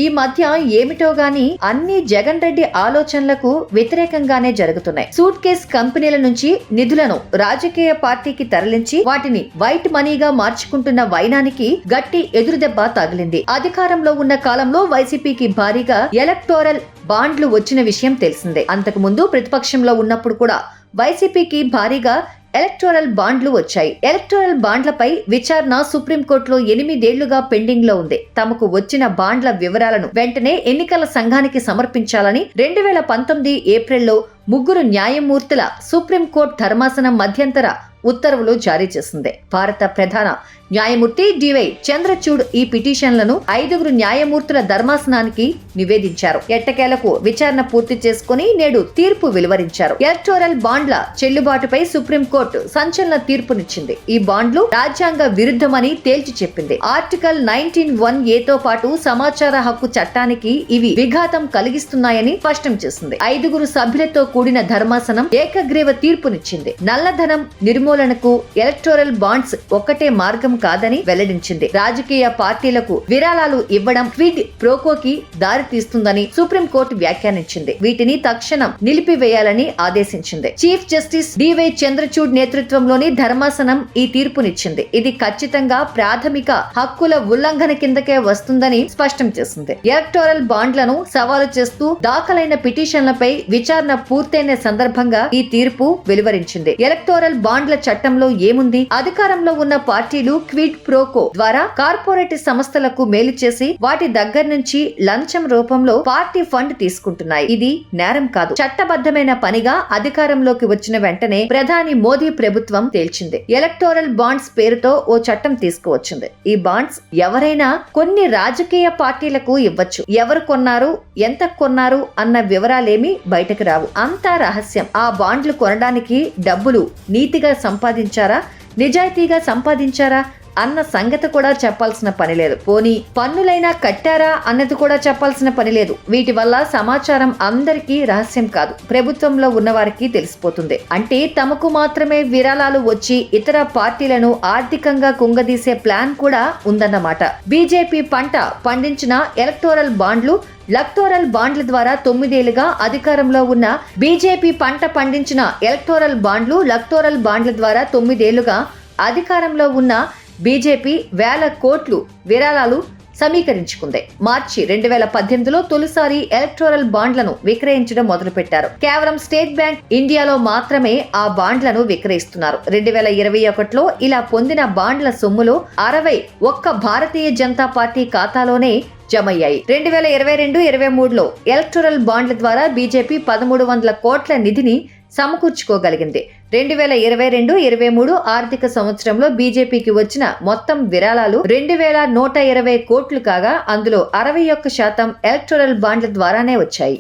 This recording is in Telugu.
ఈ మధ్య ఏమిటో గాని అన్ని జగన్ రెడ్డి ఆలోచనలకు వ్యతిరేకంగానే జరుగుతున్నాయి. సూట్ కేస్ కంపెనీల నుంచి నిధులను రాజకీయ పార్టీకి తరలించి వాటిని వైట్ మనీగా మార్చుకుంటున్న వైనానికి గట్టి ఎదురుదెబ్బ తగిలింది. అధికారంలో ఉన్న కాలంలో వైసీపీకి భారీగా ఎలక్టోరల్ బాండ్లు వచ్చిన విషయం తెలిసిందే. అంతకు ముందు ప్రతిపక్షంలో ఉన్నప్పుడు కూడా వైసీపీకి భారీగా ఎలక్టోరల్ బాండ్లు వచ్చాయి. ఎలక్టోరల్ బాండ్లపై విచారణ సుప్రీంకోర్టులో 8 ఏళ్లుగా పెండింగ్ లో ఉంది. తమకు వచ్చిన బాండ్ల వివరాలను వెంటనే ఎన్నికల సంఘానికి సమర్పించాలని 2019 ఏప్రిల్లో 3 న్యాయమూర్తుల సుప్రీంకోర్టు ధర్మాసనం మధ్యంతర ఉత్తర్వులు జారీ చేసింది. భారత ప్రధాన న్యాయమూర్తి డివై చంద్రచూడ్ ఈ పిటిషన్లను 5 న్యాయమూర్తుల ధర్మాసనానికి నివేదించారు. ఎట్టకేలకు విచారణ పూర్తి చేసుకుని నేడు తీర్పు వెలువరించారు. ఎలక్టోరల్ బాండ్ల చెల్లుబాటుపై సుప్రీంకోర్టు సంచలన తీర్పునిచ్చింది. ఈ బాండ్లు రాజ్యాంగ విరుద్ధమని తేల్చి చెప్పింది. ఆర్టికల్ 19(1)(a)తో పాటు సమాచార హక్కు చట్టానికి ఇవి విఘాతం కలిగిస్తున్నాయని స్పష్టం చేసింది. 5 సభ్యులతో కూడిన ధర్మాసనం ఏకగ్రీవ తీర్పునిచ్చింది. నల్లధనం నిర్మూలనకు ఎలక్టోరల్ బాండ్స్ ఒక్కటే మార్గం కాదని వెల్లడించింది. రాజకీయ పార్టీలకు విరాళాలు ఇవ్వడం క్విడ్ ప్రోకోకి దారి తీస్తుందని సుప్రీంకోర్టు వ్యాఖ్యానించింది. వీటిని తక్షణం నిలిపివేయాలని ఆదేశించింది. చీఫ్ జస్టిస్ డివై చంద్రచూడ్ నేతృత్వంలోని ధర్మాసనం ఈ తీర్పునిచ్చింది. ఇది ఖచ్చితంగా ప్రాథమిక హక్కుల ఉల్లంఘన కిందకే వస్తుందని స్పష్టం చేసింది. ఎలక్టోరల్ బాండ్లను సవాలు చేస్తూ దాఖలైన పిటిషన్లపై విచారణ పూర్తయిన సందర్భంగా ఈ తీర్పు వెలువరించింది. ఎలక్టోరల్ బాండ్ల చట్టంలో ఏముంది? అధికారంలో ఉన్న పార్టీలు క్విడ్ ప్రోకో ద్వారా కార్పొరేట్ సంస్థలకు మేలు చేసి వాటి దగ్గర నుంచి లంచం రూపంలో పార్టీ ఫండ్ తీసుకుంటున్నాయి. ఇది నేరం కాదు, చట్టబద్ధమైన పనిగా అధికారంలోకి వచ్చిన వెంటనే ప్రధాని మోదీ ప్రభుత్వం తేల్చింది. ఎలక్టోరల్ బాండ్స్ పేరుతో ఓ చట్టం తీసుకువచ్చింది. ఈ బాండ్స్ ఎవరైనా కొన్ని రాజకీయ పార్టీలకు ఇవ్వచ్చు. ఎవరు కొన్నారు, ఎంత కొన్నారు అన్న వివరాలేమీ బయటకు రావు. అంతా రహస్యం. ఆ బాండ్లు కొనడానికి డబ్బులు నీతిగా సంపాదించారా, నిజాయితీగా సంపాదించారా అన్న సంగతి కూడా చెప్పాల్సిన పని లేదు. పోనీ పన్నులైనా కట్టారా అన్నది కూడా చెప్పాల్సిన పని లేదు. వీటి వల్ల సమాచారం అందరికీ రహస్యం కాదు, ప్రభుత్వంలో ఉన్నవారికి తెలిసిపోతుంది. అంటే తమకు మాత్రమే విరాళాలు వచ్చి ఇతర పార్టీలను ఆర్థికంగా కుంగదీసే ప్లాన్ కూడా ఉందన్నమాట. బీజేపీ పంట పండించిన ఎలక్టోరల్ బాండ్లు లక్టోరల్ బాండ్ల ద్వారా 9 ఏళ్లుగా అధికారంలో ఉన్న బీజేపీ పంట పండించిన ఎలక్టోరల్ బాండ్లు లక్టోరల్ బాండ్ల ద్వారా 9 ఏళ్లుగా అధికారంలో ఉన్న బీజేపీ వేల కోట్లు విరాళాలు సమీకరించుకుంది. మార్చి 2018లో తొలిసారి ఎలక్టోరల్ బాండ్లను విక్రయించడం మొదలుపెట్టారు. కేవలం స్టేట్ బ్యాంక్ ఇండియాలో మాత్రమే ఆ బాండ్లను విక్రయిస్తున్నారు. 2021లో ఇలా పొందిన బాండ్ల సొమ్ములో 60 ఒక్క భారతీయ జనతా పార్టీ ఖాతాలోనే జమయ్యాయి. 2022-23లో ఎలక్టోరల్ బాండ్ల ద్వారా బీజేపీ 1300 కోట్ల నిధిని సమకూర్చుకోగలిగింది. 2022-23 ఆర్థిక సంవత్సరంలో బీజేపీకి వచ్చిన మొత్తం విరాళాలు 2120 కోట్లు కాగా అందులో 61% ఎలక్టోరల్ బాండ్ల ద్వారానే వచ్చాయి.